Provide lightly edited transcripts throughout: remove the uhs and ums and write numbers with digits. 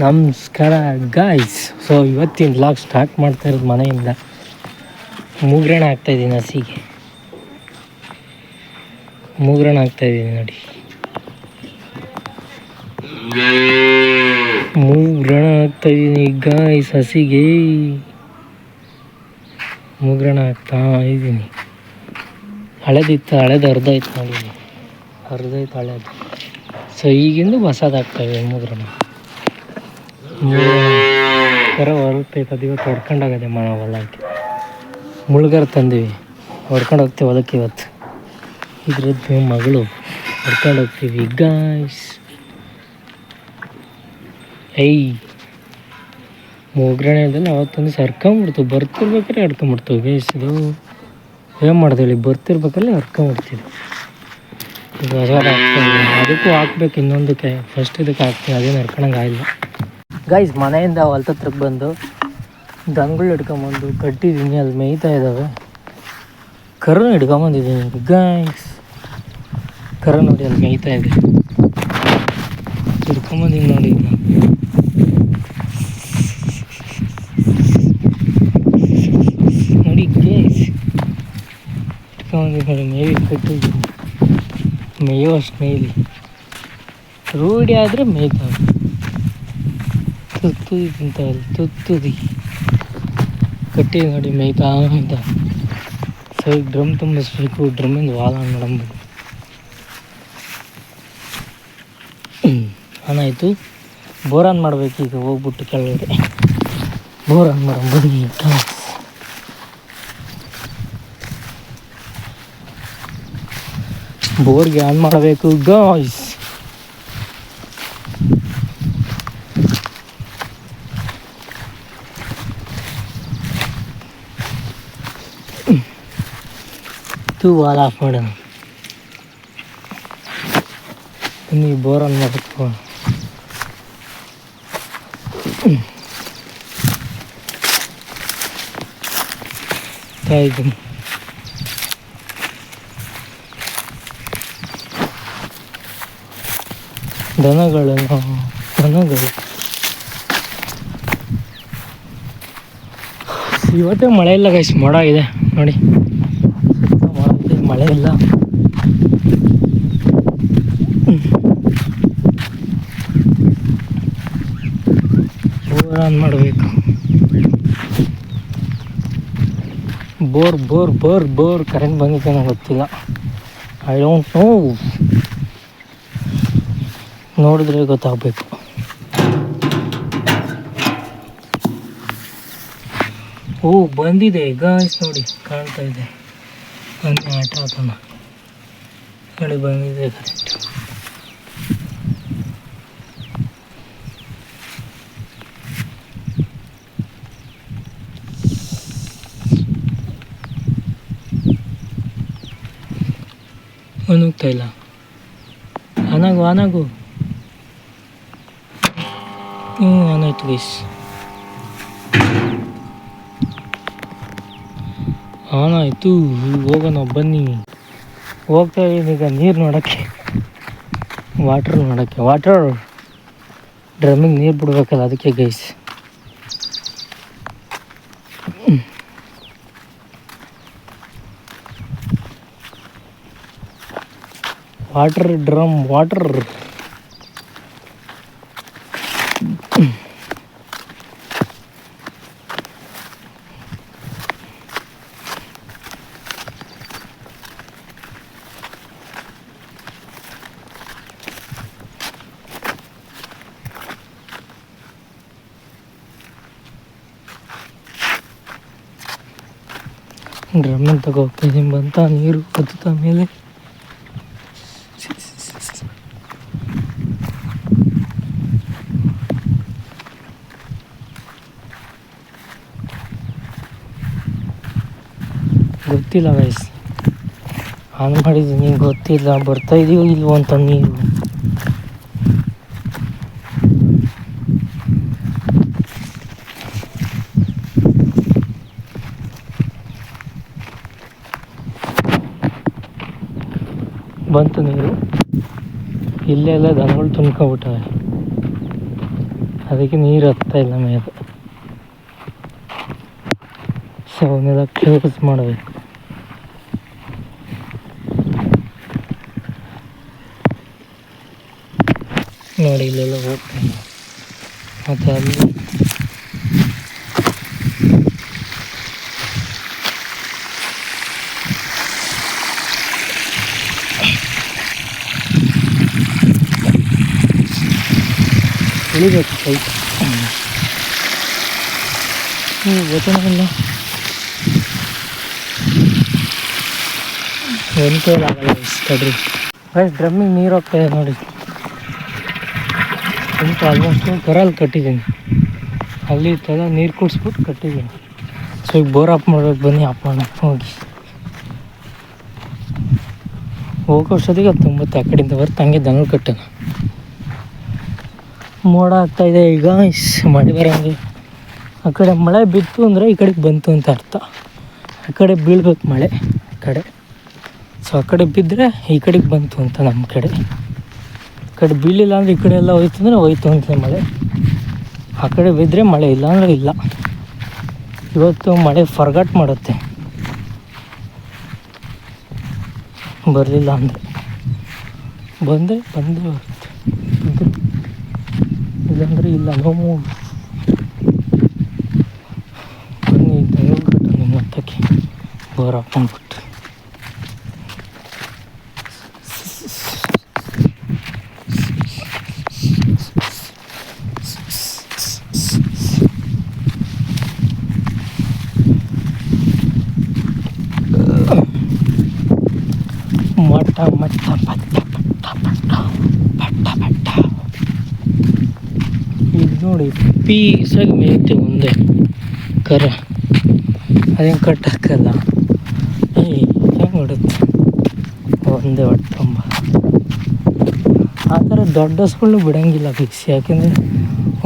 ನಮಸ್ಕಾರ guys. So ಇವತ್ತಿನ vlog start ಮಾಡ್ತಾ ಇರೋದು ಮನೆಯಿಂದ. ಮೂಗ್ರಣ ಹಾಕ್ತಾಯಿದ್ದೀನಿ, ಹಸಿಗೆ ಮೂಗ್ರಣ ಹಾಕ್ತಾಯಿದ್ದೀನಿ ನೋಡಿ. ಮೂಗ್ರಣ ಹಾಕ್ತಾಯಿದ್ದೀನಿ ಗಾಯ್ಸ್, ಹಸಿಗೆ ಮೂಗ್ರಣ ಹಾಕ್ತಾ ಇದ್ದೀನಿ. ಹಳೇದಿತ್ತು, ಹಳೇದು ಅರ್ಧೈತೆ ನೋಡಿ, ಅರ್ಧೈತೆ ಹಳೇದು. ಸೊ ಈಗಿಂದು ಹೊಸದು ಹಾಕ್ತಾಯಿದ್ದೀನಿ ಮೂಗ್ರಣ. ಕರ ಹೊರತೈತೆ, ಅದು ಇವತ್ತು ಹೊಡ್ಕೊಂಡಾಗದೆ ಹೊಲಕ್ಕೆ. ಮುಳುಗರ ತಂದೀವಿ, ಹೊಡ್ಕೊಂಡು ಹೋಗ್ತೀವಿ ಹೊಲಕ್ಕೆ ಇವತ್ತು. ಇದ್ರದ್ದು ಮಗಳು ಹೊಡ್ಕೊಂಡು ಹೋಗ್ತೀವಿ ಗಾಯ್ಸ್. ಮೂಗ್ರಣದಲ್ಲಿ ಅವತ್ತೊಂದು ಹರ್ಕೊಂಬಿಡ್ತು, ಬರ್ತಿರ್ಬೇಕಾದ್ರೆ ಹರ್ಕೊಂಬಿಡ್ತೀವಿ ಗೈಸ್. ಇದು ಏನು ಮಾಡ್ದೇಳಿ, ಬರ್ತಿರ್ಬೇಕಲ್ಲಿ ಹರ್ಕೊಂಬಿಡ್ತೀವಿ. ಇದು ಹೊಸದು ಹಾಕ್ತಾಯಿದ್ದೀನಿ, ಅದಕ್ಕೂ ಹಾಕ್ಬೇಕು ಇನ್ನೊಂದಕ್ಕೆ. ಫಸ್ಟ್ ಇದಕ್ಕೆ ಹಾಕ್ತೀನಿ, ಅದೇನು ಹರ್ಕೊಳಂಗೆ ಆಗಿಲ್ಲ ಗೈಸ್. ಮನೆಯಿಂದ ಹೊಲ್ದ ಹತ್ರಕ್ಕೆ ಬಂದು ದನಗಳು ಹಿಡ್ಕೊಂಬಂದು ಕಟ್ಟಿದ್ದೀನಿ, ಅಲ್ಲಿ ಮೇಯ್ತಾ ಇದ್ದಾವೆ. ಕರನ್ನು ಹಿಡ್ಕೊಂಬಂದಿದ್ದೀನಿ ಗೈಸ್. ಕರ ನೋಡಿ ಅಲ್ಲಿ ಮೇಯ್ತಾ ಇದೆ, ಹಿಡ್ಕೊಂಬಂದಿದ್ದೀನಿ ನೋಡಿ. ನೋಡಿ ಗೈಸ್, ಹಿಡ್ಕೊಂಬಂದಿದ್ದೀನಿ ನೋಡಿ. ಮೇವಿ ಕಟ್ಟಿದ್ದೀನಿ, ಮೇಯುವಷ್ಟು ಮೇಯ್ಲಿ, ರೂಢಿ ಆದರೆ ಮೇಯ್ತಾವೆ. ತುತ್ತುದಿ ತಿಂತಾವಲ್ಲ, ತುತ್ತುದಿ ಕಟ್ಟಿ ನೋಡಿ ಮೇಯ್ತಾ ಅಂತ. ಸರಿ ಡ್ರಮ್ ತುಂಬಿಸ್ಬೇಕು, ಡ್ರಮ್ಮಿಂದ ವಾಲ ಮಾಡಂಬೋದು. ಆನಾಯಿತು, ಬೋರ್ ಆನ್ ಮಾಡ್ಬೇಕು ಈಗ ಹೋಗ್ಬಿಟ್ಟು ಕೆಳಗಡೆ. ಬೋರ್ ಆನ್ ಮಾಡೋ ಬನ್ನಿ. ಬೋರ್ಗೆ ಆನ್ ಮಾಡಬೇಕು ಗಾಯ್ಸ್. ವಾಲ್ ಆಫ್ ಮಾಡೋಣ ಬನ್ನಿ, ಬೋರ್ ಆನ್ ಮಾಡಬೇಕು. ಇದ್ದೀನಿ ದನಗಳು ಇವತ್ತೇ ಮಳೆ ಇಲ್ಲ ಗೈಸ್, ಮೋಡ ಇದೆ ನೋಡಿ, ಮಳೆ ಇಲ್ಲ. ಬೋರ್ ಆನ್ ಮಾಡಬೇಕು. ಬೋರ್ ಕರೆಂಟ್ ಬಂದಿದೆ ನಂಗೆ ಗೊತ್ತಿಲ್ಲ, ಐ ಡೋಂಟ್ ನೋ. ನೋಡಿದ್ರೆ ಗೊತ್ತಾಗಬೇಕು. ಓ ಬಂದಿದೆ ಗಾಯ್ಸ್, ನೋಡಿ ಕಾಣ್ತಾ ಇದೆ. ಬನ್ನಿ ಆಟ ಆತನ ನೋಡಿ, ಬಂದಿದೆ ಕರೆಕ್ಟ್. ಹೋಗ್ತಾ ಇಲ್ಲ, ಆನಾಗು ಆನಾಯ್ತು ಗೈಸ್, ಆನಾಯ್ತು. ಹೋಗೋಣ ಬನ್ನಿ. ಹೋಗ್ತಾ ಇದ್ದೀನಿ ಈಗ ನೀರು ನೋಡೋಕ್ಕೆ, ವಾಟರ್ ಡ್ರಮ್ಮಿಗೆ ನೀರು ಬಿಡ್ಬೇಕಲ್ಲ, ಅದಕ್ಕೆ ಗೈಸ್. ವಾಟರ್ ಡ್ರಮ್ಮಿಗೆ ತಗೋಗ್ತಿದ್ದೀನಿ. ಬಂತ ನೀರು ಬದುತ್ತಾ ಮೇಲೆ. ಗೊತ್ತಿಲ್ಲ ಗೈಸ್, ಆನ್ ಮಾಡಿದ್ದೀನಿ, ಗೊತ್ತಿಲ್ಲ ಬರ್ತಾ ಇದೀವೋ ಇಲ್ವೋ ಅಂತ ನೀರು. ಬಂತು ನೀರು, ಇಲ್ಲೆಲ್ಲ ದನಗಳು ತುಂಬ್ಕೊಬಿಟ್ಟವೆ. ಅದಕ್ಕೆ ನೀರು ಹತ್ತಾ ಇಲ್ಲ ಮೇಲೆ. ಸೊ ಅವನ್ನೆಲ್ಲ ಕ್ಲೋಸ್ ಮಾಡಬೇಕು. ನೋಡಿ ಇಲ್ಲೆಲ್ಲ ಹೋಗ್ತೀನಿ ಮತ್ತು ಅಲ್ಲಿ ಇಳಿಬೇಕು ಕೈ ಗೊತ್ತಿಲ್ಲ ಒಂದು ಕೈಲಾಗಲ್ಲ ತಡ್ರಿ. ಗೈಸ್ ಡ್ರಮ್ಮಿಗೆ ನೀರು ಹೋಗ್ತಾಯಿದೆ ನೋಡಿ. ಸ್ವಲ್ಪ ಆಲ್ಮೋಸ್ಟು ಕರಲ್ಲಿ ಕಟ್ಟಿದ್ದೀನಿ, ಅಲ್ಲಿ ಇತ್ತಲ್ಲ ನೀರು ಕುಡಿಸ್ಬಿಟ್ಟು ಕಟ್ಟಿದ್ದೀನಿ. ಸೊ ಈಗ ಬೋರ್ ಆಫ್ ಮಾಡ್ಬೇಕು, ಬನ್ನಿ ಆಫ್ ಮಾಡೋಣ ಹೋಗಿ. ಹೋಗೋ ಅಷ್ಟೊತ್ತಿಗೆ 9 ಆ ಕಡೆಯಿಂದ ಬರ್ತಾ ಹಂಗೆ ದನ ಕಟ್ಟೋಣ. ಮೋಡ ಆಗ್ತಾಯಿದೆ ಈಗ, ಮಳೆ ಬರೋಂಗೆ. ಆ ಕಡೆ ಮಳೆ ಬಿತ್ತು ಅಂದರೆ ಈ ಕಡೆಗೆ ಬಂತು ಅಂತ ಅರ್ಥ. ಆ ಕಡೆ ಬೀಳ್ಬೇಕು ಮಳೆ ಆ ಕಡೆ. ಸೊ ಆ ಕಡೆ ಬಿದ್ದರೆ ಈ ಕಡೆಗೆ ಬಂತು ಅಂತ ನಮ್ಮ ಕಡೆ. ಆ ಕಡೆ ಬೀಳಿಲ್ಲ ಅಂದರೆ ಈ ಕಡೆ ಎಲ್ಲ ಹೋಯ್ತು ಅಂದರೆ ಹೋಯ್ತು ಅಂತ ಮಳೆ. ಆ ಕಡೆ ಬಿದ್ದರೆ ಮಳೆ, ಇಲ್ಲ ಅಂದರೆ ಇಲ್ಲ. ಇವತ್ತು ಮಳೆ ಫರ್ಗಾಟ್ ಮಾಡುತ್ತೆ, ಬರಲಿಲ್ಲ ಅಂದರೆ. ಬಂದೇ ಬರುತ್ತೆ, ಇಲ್ಲಾಂದರೆ ಇಲ್ಲ. ನೋವು ಬನ್ನಿ ಕಟ್ಟು ನಿಮ್ಮ ಹತ್ತಕ್ಕೆ ಬೋರ್ ಹಾಕ್ಕೊಂಡ್ಬಿಟ್ಟು. ಮಟ್ಟ ಮಟ್ಟ ಪಟ್ಟ ಪಟ್ಟ ಪಟ್ಟ ಪಟ್ಟ ಪಟ್ಟ. ಇದು ನೋಡಿ ಪೀಸಾಗಿ ಮೇಯ್ತೆ ಮುಂದೆ ಕರ. ಅದೇನು ಕಟ್ಟಕ್ಕಲ್ಲ, ಹೆಂಗೆ ಹೊಡುತ್ತೆ ಒಂದೇ ಹೊಟ್ಟೆಂಬ. ಆ ಥರ ದೊಡ್ಡ ಹಸುಗಳನ್ನ ಬಿಡೋಂಗಿಲ್ಲ ಫಿಕ್ಸ್, ಯಾಕೆಂದರೆ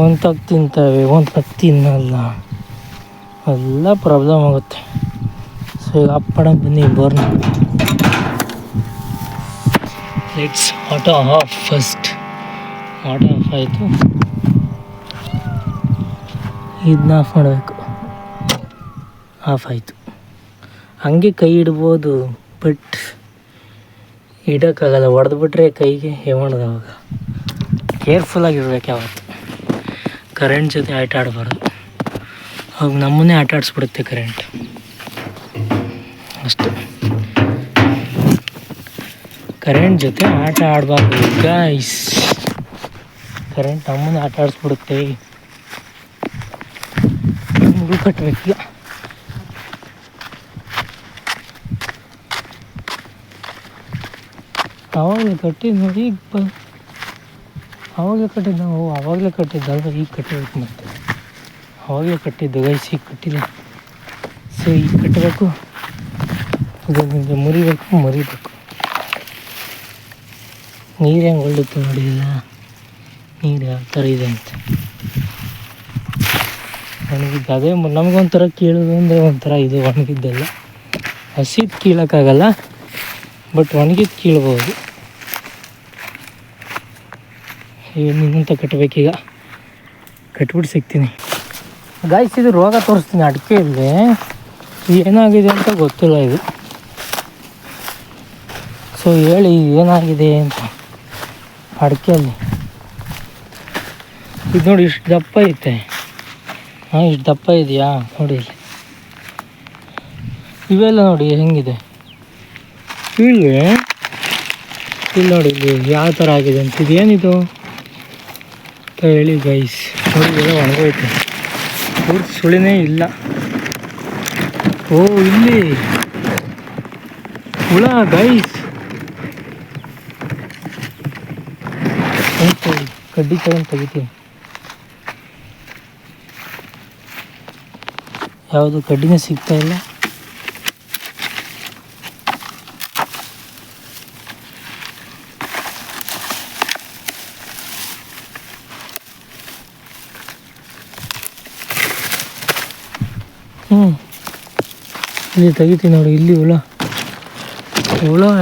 ಒಂದು ತಗ್ಗು ತಿಂತವೆ, ಒಂದು ತಗ್ಗು ತಿನ್ನಲ್ಲ, ಎಲ್ಲ ಪ್ರಾಬ್ಲಮ್ ಆಗುತ್ತೆ. ಸೊ ಈಗ ಅಪ್ಪಡ ಬನ್ನಿ ಬೋರ್ನ. Let's auto off first. Auto off ಆಯಿತು, ಇದನ್ನ ಆಫ್ ಮಾಡಬೇಕು. ಆಫ್ ಆಯಿತು. ಹಂಗೆ ಕೈ ಇಡ್ಬೋದು, ಬಟ್ ಇಡೋಕ್ಕಾಗಲ್ಲ, ಹೊಡೆದ್ಬಿಟ್ರೆ ಕೈಗೆ ಮಾಡೋದವಾಗ. ಕೇರ್ಫುಲ್ಲಾಗಿರ್ಬೇಕು ಯಾವತ್ತು. ಕರೆಂಟ್ ಜೊತೆ ಆಟ ಆಡಬಾರ್ದು, ಅವಾಗ ನಮ್ಮನ್ನೇ ಆಟ ಆಡಿಸ್ಬಿಡುತ್ತೆ ಕರೆಂಟ್ ಅಷ್ಟೆ. ಕರೆಂಟ್ ಜೊತೆ ಆಟ ಆಡಬಾರ್ದು ಗೈಸ್, ಕರೆಂಟ್ ನಮ್ಮನ್ನೇ ಆಟ ಆಡಿಸ್ಬಿಡುತ್ತೆ. ನಮಗೂ ಕಟ್ಟಬೇಕೀಗ. ಆವಾಗಲೇ ಕಟ್ಟಿದ್ದು ನೋಡಿ, ಈಗ ಆವಾಗಲೇ ಕಟ್ಟಿದ್ದು ನಾವು, ಆವಾಗಲೇ ಕಟ್ಟಿದ್ದಲ್ವ, ಈಗ ಕಟ್ಟಬೇಕು. ಮತ್ತೆ ಆವಾಗಲೇ ಕಟ್ಟಿದ್ದು ಗೈಸ್, ಈಗ ಕಟ್ಟಿಲ್ಲ. ಸೊ ಈಗ ಕಟ್ಟಬೇಕು, ಇದರಿಂದ ಮುರಿಬೇಕು. ನೀರು ಹೆಂಗೆ ಒಳ್ಳುತ್ತೆ ನೋಡಿ, ಇಲ್ಲ ನೀರು ಯಾವ ಥರ ಇದೆ ಅಂತ. ಒಣಗಿದ್ದು ಅದೇ ನಮಗೊಂಥರ ಕೀಳೋದು ಅಂದರೆ ಒಂಥರ ಇದು ಒಣಗಿದ್ದೆಲ್ಲ. ಹಸಿದು ಕೀಳೋಕ್ಕಾಗಲ್ಲ, ಬಟ್ ಒಣಗಿದ್ದು ಕೀಳ್ಬೋದು. ನಿನ್ನಂತ ಕಟ್ಟಬೇಕೀಗ, ಕಟ್ಬಿಟ್ಟು ಸಿಗ್ತೀನಿ ಗಾಯ್ಸ್. ಇದು ರೋಗ ತೋರಿಸ್ತೀನಿ ಅಡಿಕೆಯಲ್ಲಿ, ಏನಾಗಿದೆ ಅಂತ ಗೊತ್ತಿಲ್ಲ ಇದು. ಸೊ ಹೇಳಿ ಏನಾಗಿದೆ ಅಂತ ಅಡಿಕೆಯಲ್ಲಿ. ಇದು ನೋಡಿ ಇಷ್ಟು ದಪ್ಪ ಐತೆ, ಹಾಂ ಇಷ್ಟು ದಪ್ಪ ಇದೆಯಾ ನೋಡಿ ಇಲ್ಲಿ. ಇವೆಲ್ಲ ನೋಡಿ ಹೆಂಗಿದೆ, ಇಲ್ಲಿ ನೋಡಿ ಇಲ್ಲಿ ಯಾವ ಥರ ಆಗಿದೆ ಅಂತ. ಇದೇನಿದು ಅಂತ ಹೇಳಿ ಗೈಸ್. ನೋಡಿ ಎಲ್ಲ ಒಣಗೋಯ್ತು, ಪೂರ್ತಿ ಸುಳಿನೇ ಇಲ್ಲ. ಓ ಇಲ್ಲಿ ಹುಳ ಗೈಸ್. ಕಡ್ಡಿ ತಗೊಂಡು ತೆಗಿತೀನಿ. ಯಾವುದು ಕಡ್ಡಿನೇ ಸಿಗ್ತಾ ಇಲ್ಲ. ಇಲ್ಲಿ ತೆಗಿತೀನಿ ನೋಡಿ, ಇಲ್ಲಿ ಹುಳ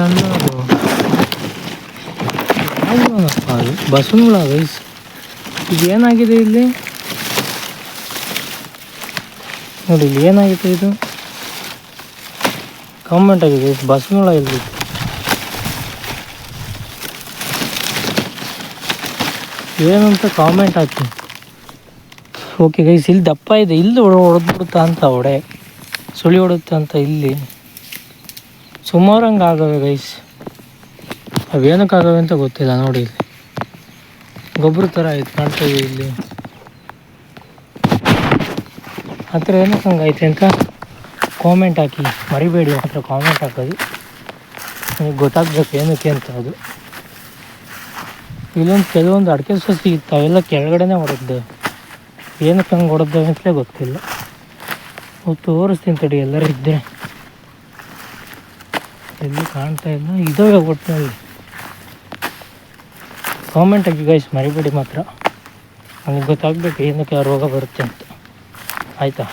ಎಲ್ಲ ಅದು ಬಸವನ ಹುಳ ಗೈಸ್. ಇದು ಏನಾಗಿದೆ ಇಲ್ಲಿ ನೋಡಿ, ಇಲ್ಲಿ ಏನಾಗಿದೆ ಇದು ಕಾಮೆಂಟ್ ಆಗಿದೆ. ಬಸ್ನೊಳ ಇಲ್ಲಿ ಏನಂತ ಕಾಮೆಂಟ್ ಹಾಕಿ. ಓಕೆ ಗೈಸ್, ಇಲ್ಲಿ ದಪ್ಪ ಇದೆ, ಇಲ್ಲಿ ಹೊಡೆದ್ಬಿಡುತ್ತಾ ಅಂತ ಸುಳಿ ಹೊಡುತ್ತಾ ಅಂತ ಇಲ್ಲಿ ಸುಮಾರು ಹಂಗೆ ಆಗವೆ ಗೈಸ್. ಅವೇನಕ್ಕಾಗವೆ ಅಂತ ಗೊತ್ತಿಲ್ಲ. ನೋಡಿ ಇಲ್ಲಿ ಗೊಬ್ಬರ ಥರ ಆಯ್ತು ಕಾಣ್ತಾಯಿದೆ. ಇಲ್ಲಿ ಆ ಥರ ಏನಕ್ಕೆ ಹಂಗೈತೆ ಅಂತ ಕಾಮೆಂಟ್ ಹಾಕಿ, ಮರಿಬೇಡಿ ಮಾತ್ರ ಕಾಮೆಂಟ್ ಹಾಕೋದು. ನನಗೆ ಗೊತ್ತಾಗ್ಬೇಕು ಏನಕ್ಕೆ ಅಂತ. ಅದು ಇಲ್ಲೊಂದು ಕೆಲವೊಂದು ಅಡಿಕೆ ಸಸಿ ಇತ್ತು, ಅವೆಲ್ಲ ಕೆಳಗಡೆನೇ ಹೊಡೆದಿದ್ದೇವೆ. ಏನಕ್ಕೆ ಹಂಗೆ ಹೊಡೆದ್ದೇವೆ ಅಂತಲೇ ಗೊತ್ತಿಲ್ಲ. ತೋರಿಸ್ತೀನಿ ತಡಿ, ಎಲ್ಲರೂ ಇದ್ದರೆ. ಎಲ್ಲಿ ಕಾಣ್ತಾ ಇಲ್ಲ, ಇದ್ದಾವೆ ಒಟ್ಟಿನಲ್ಲಿ. ಕಾಮೆಂಟ್ ಹಾಕಿ ಗೈಸ್, ಮರಿಬೇಡಿ ಮಾತ್ರ. ನನಗೆ ಗೊತ್ತಾಗಬೇಕು ಏನಕ್ಕೆ ರೋಗ ಬರುತ್ತೆ ಅಂತ. ಆಯಿತಾ?